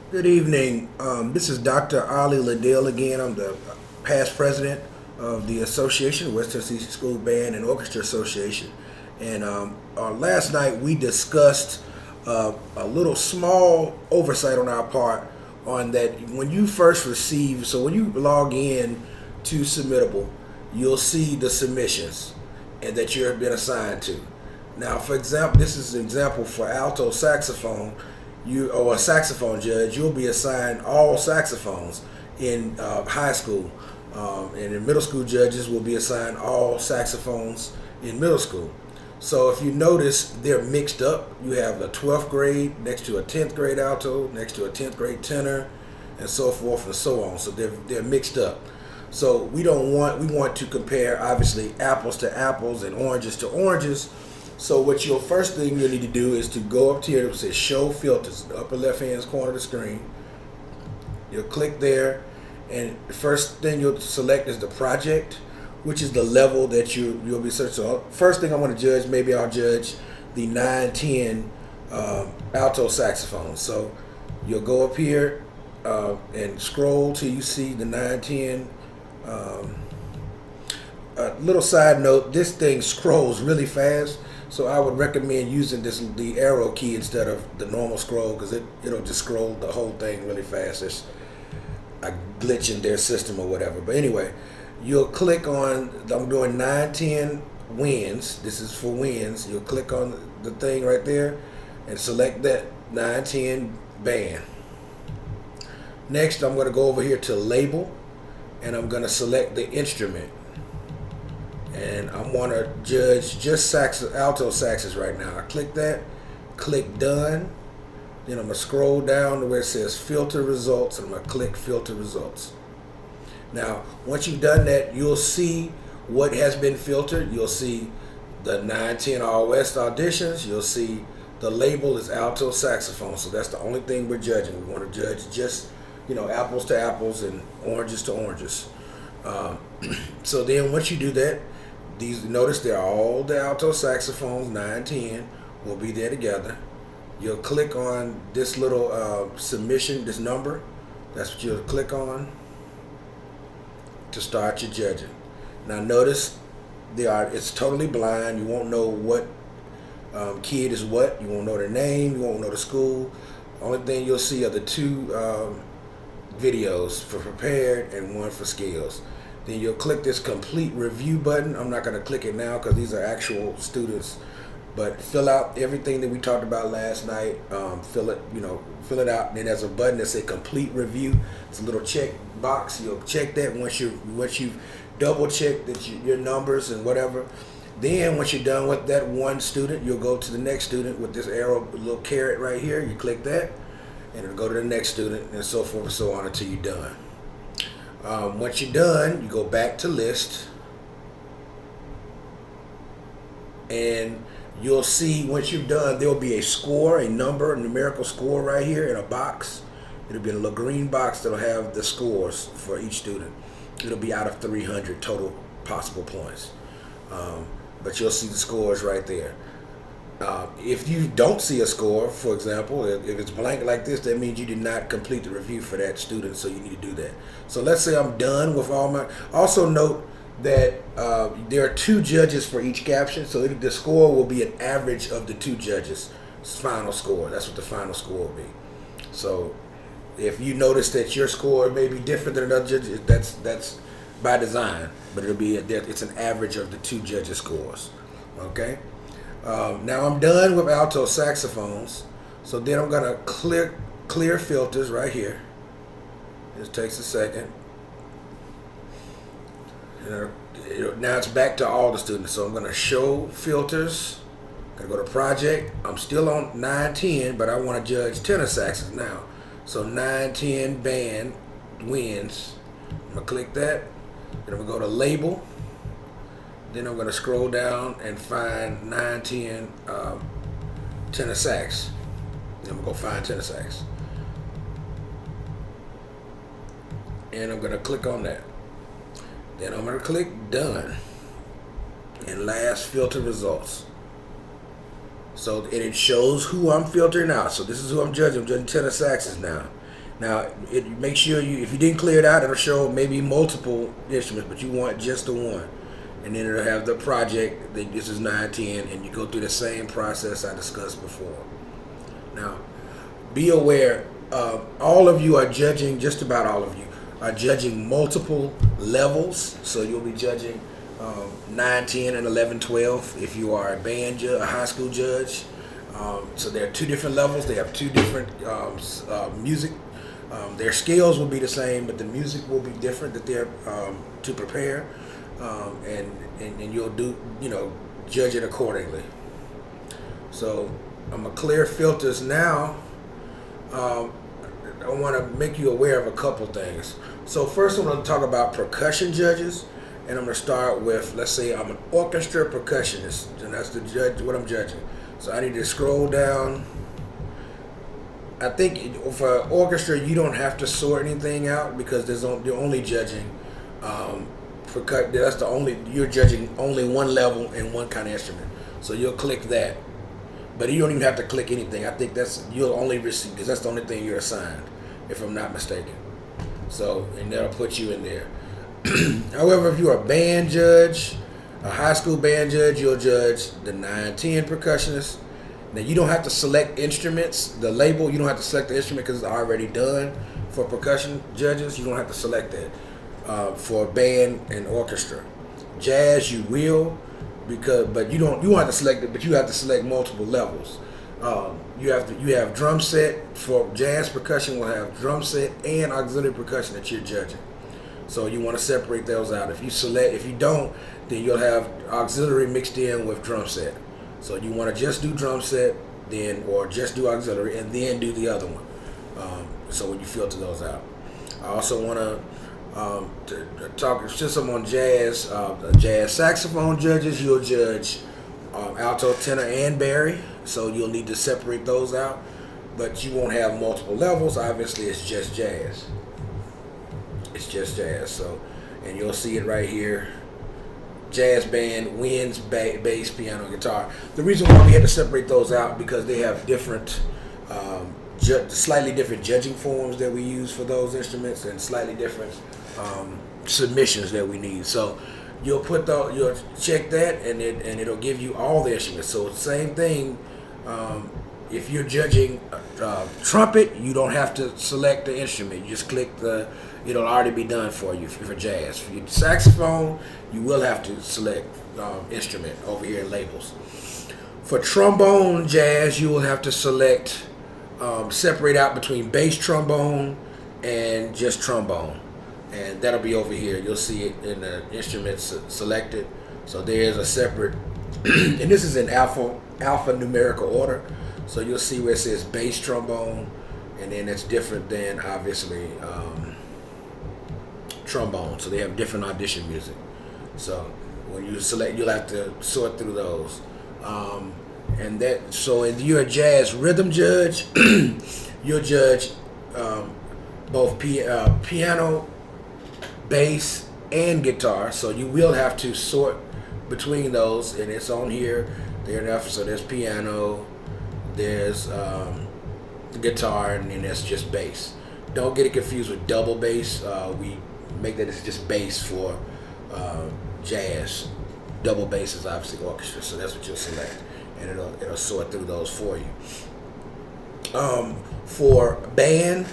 Good evening. This is Dr. Ali Liddell again. I'm the past president of the association, West Tennessee School Band and Orchestra Association. And last night we discussed a little small oversight on our part on that when you first receive, so when you log in to Submittable, you'll see the submissions and that you've been assigned to. Now, for example, this is an example for alto saxophone. You or a saxophone judge, you'll be assigned all saxophones in high school, and in middle school judges will be assigned all saxophones in middle school. So if you notice, they're mixed up. You have a 12th grade next to a 10th grade alto, next to a 10th grade tenor, and so forth and so on. So they're mixed up. So we want to compare obviously apples to apples and oranges to oranges. So what your first thing you need to do is to go up to here. It says Show Filters, the upper left hand corner of the screen. You'll click there, and the first thing you'll select is the project, which is the level that you'll be searching. So first thing I want to judge, maybe I'll judge the 910 alto saxophone. So you'll go up here and scroll till you see the 910. A little side note: this thing scrolls really fast. So I would recommend using the arrow key instead of the normal scroll, because it'll just scroll the whole thing really fast. There's a glitch in their system or whatever. But anyway, you'll click on, I'm doing 910 wins. This is for wins. You'll click on the thing right there and select that 910 band. Next, I'm going to go over here to label, and I'm going to select the instrument. And I want to judge just alto saxes right now. I click that, click done. Then I'm going to scroll down to where it says filter results, and I'm going to click filter results. Now, once you've done that, you'll see what has been filtered. You'll see the 910 All West auditions. You'll see the label is alto saxophone. So that's the only thing we're judging. We want to judge just, apples to apples and oranges to oranges. So then once you do that, notice they're all the alto saxophones, 910, will be there together. You'll click on this little submission, this number. That's what you'll click on to start your judging. Now notice it's totally blind. You won't know what kid is what. You won't know their name. You won't know the school. Only thing you'll see are the two videos for prepared and one for skills. Then you'll click this complete review button. I'm not going to click it now because these are actual students, but fill out everything that we talked about last night. Fill it out. And then there's a button that says complete review. It's a little check box. You'll check that once you've double checked that your numbers and whatever. Then once you're done with that one student, you'll go to the next student with this arrow, little caret right here. You click that, and it'll go to the next student, and so forth and so on until you're done. Once you're done, you go back to list, and you'll see once you've done, there'll be a score, a number, a numerical score right here in a box. It'll be a little green box that'll have the scores for each student. It'll be out of 300 total possible points, but you'll see the scores right there. If you don't see a score, for example, if it's blank like this, that means you did not complete the review for that student, so you need to do that. So let's say I'm done with all my. Also note that there are two judges for each caption, so the score will be an average of the two judges' final score. That's what the final score will be. So if you notice that your score may be different than another judge, that's by design, but it's an average of the two judges' scores. Okay. Now I'm done with alto saxophones, so then I'm gonna click clear filters right here. This takes a second. Now it's back to all the students, so I'm gonna show filters. I'm gonna go to project. I'm still on 910, but I want to judge tenor saxes now. So 910 band wins. I'm gonna click that. Then I'm gonna go to label. Then I'm going to scroll down and find 910 tenor sax. Then I'm going to go find tenor sax. And I'm going to click on that. Then I'm going to click done. And last, filter results. So and it shows who I'm filtering out. So this is who I'm judging. I'm judging tenor saxes now. Now, make sure if you didn't clear it out, it'll show maybe multiple instruments, but you want just the one. And then it'll have the project, this is 910, and you go through the same process I discussed before. Now, be aware, all of you are judging, just about all of you, are judging multiple levels. So you'll be judging 9, 10, and 11, 12 if you are a band judge, a high school judge. So there are two different levels. They have two different music. Their scales will be the same, but the music will be different that they're to prepare, and you'll judge it accordingly. So I'm gonna clear filters now. I want to make you aware of a couple things. So first, I'm going to talk about percussion judges, and I'm going to start with, let's say I'm an orchestra percussionist, and that's the judge what I'm judging. So I need to scroll down. I think for orchestra, you don't have to sort anything out because you're only judging you're judging only one level and one kind of instrument. So you'll click that, but you don't even have to click anything. I think you'll only receive because that's the only thing you're assigned, if I'm not mistaken. So, and that'll put you in there. However, if you're a band judge, a high school band judge, you'll judge the 9-10 percussionist. Now, you don't have to select instruments, the label, you don't have to select the instrument because it's already done for percussion judges. You don't have to select that for band and orchestra. Jazz, you will, but you won't have to select it, but you have to select multiple levels. You have drum set for jazz percussion. Will have drum set and auxiliary percussion that you're judging. So you want to separate those out. If you don't, then you'll have auxiliary mixed in with drum set. So you want to just do drum set, or just do auxiliary, and then do the other one. So when you filter those out, I also want to talk. Since I'm on jazz, jazz saxophone judges, you'll judge alto, tenor, and bari. So you'll need to separate those out, but you won't have multiple levels. Obviously, it's just jazz. It's just jazz. So, and you'll see it right here. Jazz band, winds, bass, piano, guitar. The reason why we had to separate those out because they have different, slightly different judging forms that we use for those instruments and slightly different submissions that we need. So you'll check that, and it'll give you all the instruments. So same thing. If you're judging trumpet, you don't have to select the instrument. You just click it'll already be done for you for jazz. For your saxophone, you will have to select instrument over here in labels. For trombone jazz, you will have to select, separate out between bass trombone and just trombone. And that'll be over here. You'll see it in the instruments selected. So there's a separate, and this is in alpha numerical order. So you'll see where it says bass trombone, and then it's different than obviously trombone. So they have different audition music. So when you select, you'll have to sort through those. So if you're a jazz rhythm judge, you'll judge both piano, bass, and guitar. So you will have to sort between those, and it's on here. So there's piano, there's the guitar, and then there's just bass. Don't get it confused with double bass. We make that it's just bass for jazz. Double bass is obviously orchestra, so that's what you'll select, and it'll sort through those for you. For band,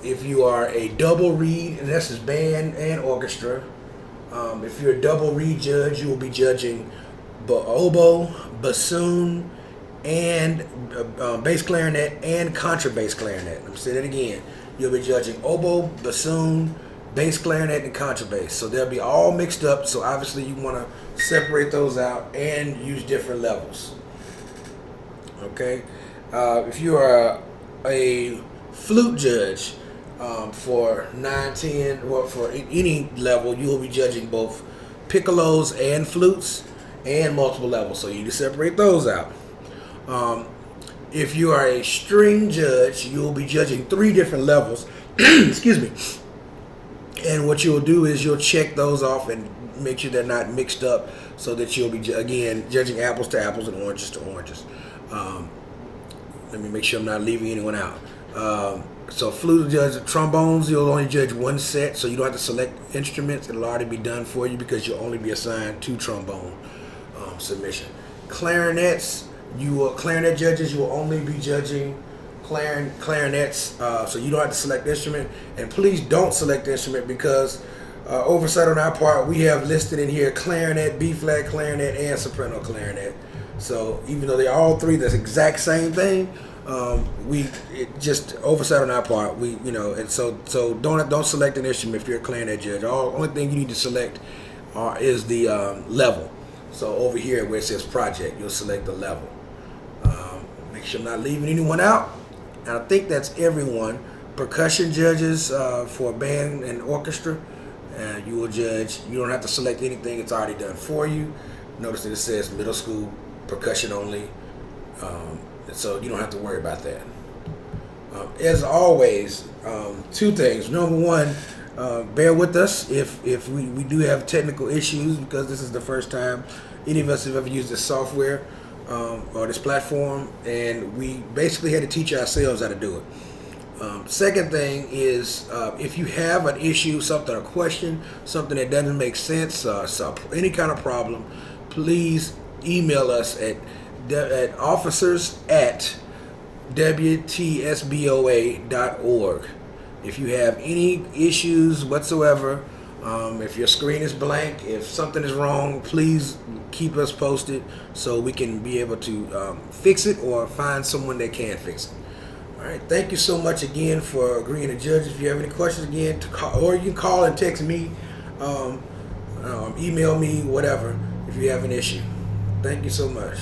if you are a double reed, and this is band and orchestra. If you're a double reed judge, you will be judging oboe, bassoon, and bass clarinet and contrabass clarinet. Let me say that again. You'll be judging oboe, bassoon, bass clarinet, and contrabass. So they'll be all mixed up. So obviously you want to separate those out and use different levels. Okay. If you are a flute judge for 9-10 or for any level, you will be judging both piccolos and flutes and multiple levels. So you need to separate those out. If you are a string judge, you will be judging 3 different levels. Excuse me. And what you'll do is you'll check those off and make sure they're not mixed up, so that you'll be again judging apples to apples and oranges to oranges. Let me make sure I'm not leaving anyone out. So flute judge trombones, you'll only judge one set, so you don't have to select instruments. It'll already be done for you because you'll only be assigned 2 trombone submission. Clarinets, clarinet judges, you will only be judging clarinets, so you don't have to select instrument. And please don't select instrument because oversight on our part, we have listed in here clarinet, B flat clarinet, and soprano clarinet. So even though they're all 3 the exact same thing, it just oversight on our part. And so don't select an instrument if you're a clarinet judge. Only thing you need to select is the level. So over here where it says project, you'll select the level. Make sure I'm not leaving anyone out. And I think that's everyone. Percussion judges for band and orchestra, you will judge. You don't have to select anything; it's already done for you. Notice that it says middle school percussion only. So you don't have to worry about that. As always, 2 things. Number one, bear with us if we do have technical issues because this is the first time any of us have ever used this software or this platform, and we basically had to teach ourselves how to do it. Second thing is if you have an issue, a question, something that doesn't make sense, any kind of problem, please email us at officers@WTSBOA.org. If you have any issues whatsoever, if your screen is blank, if something is wrong, please keep us posted so we can be able to fix it or find someone that can fix it. All right, thank you so much again for agreeing to judge. If you have any questions again, or you can call and text me, email me, whatever, if you have an issue. Thank you so much.